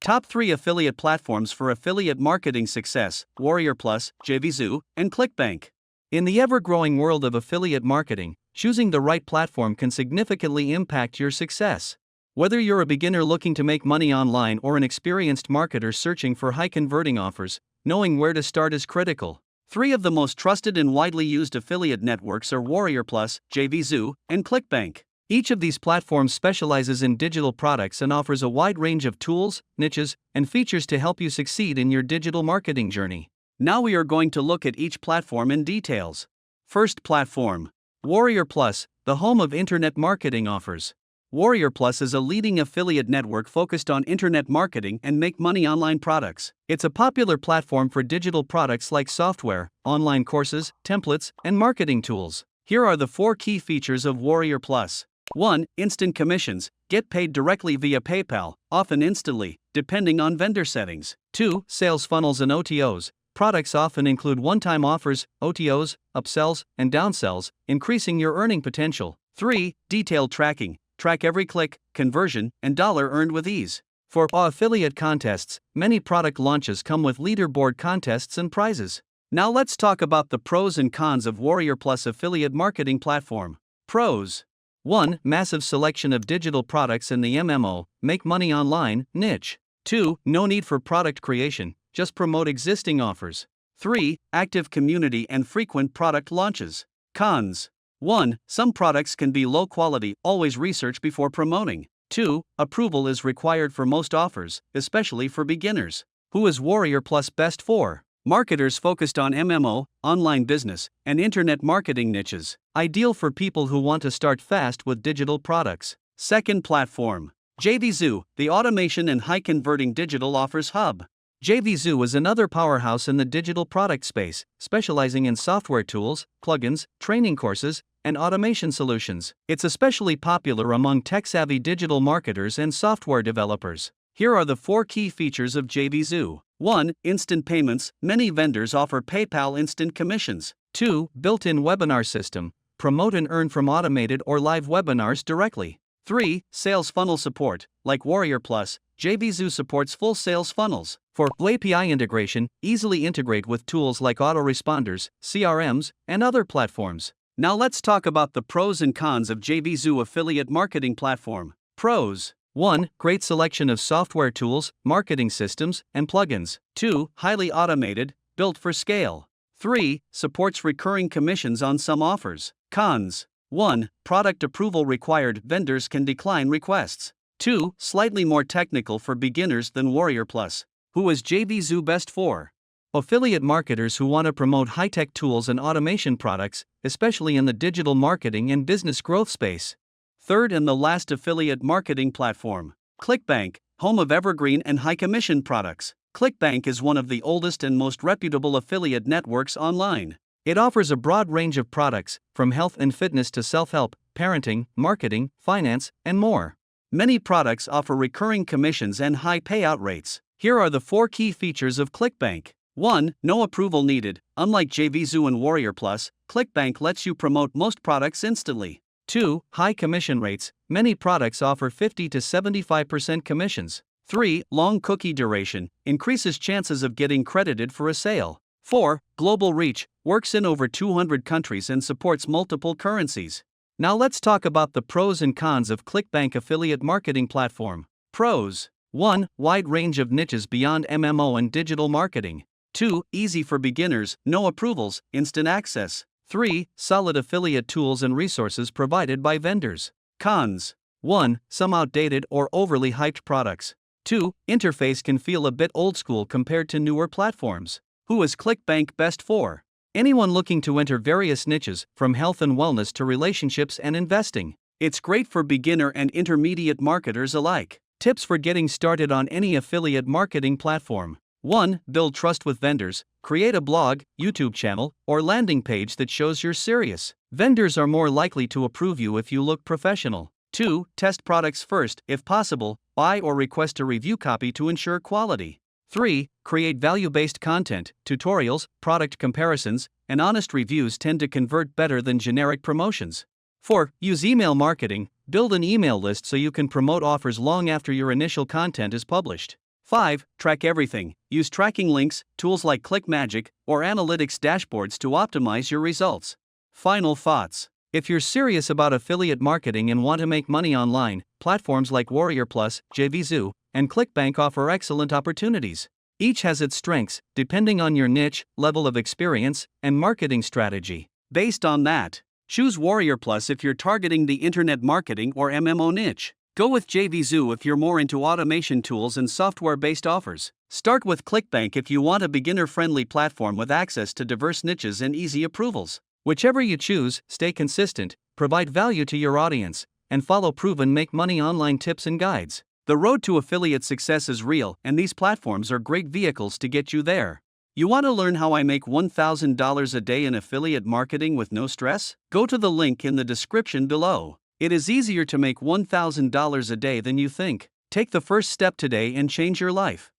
Top 3 affiliate platforms for affiliate marketing success: WarriorPlus, JVZoo, and ClickBank. In the ever-growing world of affiliate marketing, choosing the right platform can significantly impact your success. Whether you're a beginner looking to make money online or an experienced marketer searching for high-converting offers, knowing where to start is critical. 3 of the most trusted and widely used affiliate networks are WarriorPlus, JVZoo, and ClickBank. Each of these platforms specializes in digital products and offers a wide range of tools, niches, and features to help you succeed in your digital marketing journey. Now we are going to look at each platform in details. First platform: WarriorPlus, the home of internet marketing offers. WarriorPlus is a leading affiliate network focused on internet marketing and make money online products. It's a popular platform for digital products like software, online courses, templates, and marketing tools. Here are the 4 key features of WarriorPlus. 1. Instant commissions. Get paid directly via PayPal, often instantly, depending on vendor settings. 2. Sales funnels and OTOs. Products often include one-time offers, OTOs, upsells, and downsells, increasing your earning potential. 3. Detailed tracking. Track every click, conversion, and dollar earned with ease. 4. Affiliate contests. Many product launches come with leaderboard contests and prizes. Now let's talk about the pros and cons of WarriorPlus affiliate marketing platform. Pros: 1. Massive selection of digital products in the MMO, make money online, niche. 2. No need for product creation, just promote existing offers. 3. Active community and frequent product launches. Cons: 1. Some products can be low quality, always research before promoting. 2. Approval is required for most offers, especially for beginners. Who is WarriorPlus best for? Marketers focused on MMO, online business, and internet marketing niches. Ideal for people who want to start fast with digital products. Second platform: JVZoo, the automation and high-converting digital offers hub. JVZoo is another powerhouse in the digital product space, specializing in software tools, plugins, training courses, and automation solutions. It's especially popular among tech-savvy digital marketers and software developers. Here are the 4 key features of JVZoo. 1. Instant payments. Many vendors offer PayPal instant commissions. 2. Built-in webinar system. Promote and earn from automated or live webinars directly. 3. Sales funnel support. Like WarriorPlus, JVZoo supports full sales funnels. 4. API integration. Easily integrate with tools like autoresponders, CRMs, and other platforms. Now let's talk about the pros and cons of JVZoo affiliate marketing platform. Pros: 1. Great selection of software tools, marketing systems, and plugins. 2. Highly automated, built for scale. 3. Supports recurring commissions on some offers. Cons: 1. Product approval required, vendors can decline requests. 2. Slightly more technical for beginners than WarriorPlus. Who is JVZoo best for? Affiliate marketers who want to promote high-tech tools and automation products, especially in the digital marketing and business growth space. Third and the last affiliate marketing platform: ClickBank, home of Evergreen and high-commission products. ClickBank is one of the oldest and most reputable affiliate networks online. It offers a broad range of products, from health and fitness to self-help, parenting, marketing, finance, and more. Many products offer recurring commissions and high payout rates. Here are the 4 key features of ClickBank. 1. No approval needed. Unlike JVZoo and WarriorPlus, ClickBank lets you promote most products instantly. 2. High commission rates. Many products offer 50 to 75% commissions. 3. Long cookie duration. Increases chances of getting credited for a sale. 4. Global reach. Works in over 200 countries and supports multiple currencies. Now let's talk about the pros and cons of ClickBank affiliate marketing platform. Pros: 1. Wide range of niches beyond MMO and digital marketing. 2. Easy for beginners, no approvals, instant access. 3. Solid affiliate tools and resources provided by vendors. Cons: 1. Some outdated or overly hyped products. 2. Interface can feel a bit old school compared to newer platforms. Who is ClickBank best for? Anyone looking to enter various niches, from health and wellness to relationships and investing. It's great for beginner and intermediate marketers alike. Tips for getting started on any affiliate marketing platform. 1. Build trust with vendors. Create a blog, YouTube channel, or landing page that shows you're serious. Vendors are more likely to approve you if you look professional. 2. Test products first, if possible, buy or request a review copy to ensure quality. 3. Create value-based content. Tutorials, product comparisons, and honest reviews tend to convert better than generic promotions. 4. Use email marketing. Build an email list so you can promote offers long after your initial content is published. 5. Track everything. Use tracking links, tools like ClickMagick, or analytics dashboards to optimize your results. Final thoughts. If you're serious about affiliate marketing and want to make money online, platforms like WarriorPlus, JVZoo, and ClickBank offer excellent opportunities. Each has its strengths, depending on your niche, level of experience, and marketing strategy. Based on that, choose WarriorPlus if you're targeting the internet marketing or MMO niche. Go with JVZoo if you're more into automation tools and software-based offers. Start with ClickBank if you want a beginner-friendly platform with access to diverse niches and easy approvals. Whichever you choose, stay consistent, provide value to your audience, and follow proven make money online tips and guides. The road to affiliate success is real, and these platforms are great vehicles to get you there. You want to learn how I make $1,000 a day in affiliate marketing with no stress? Go to the link in the description below. It is easier to make $1,000 a day than you think. Take the first step today and change your life.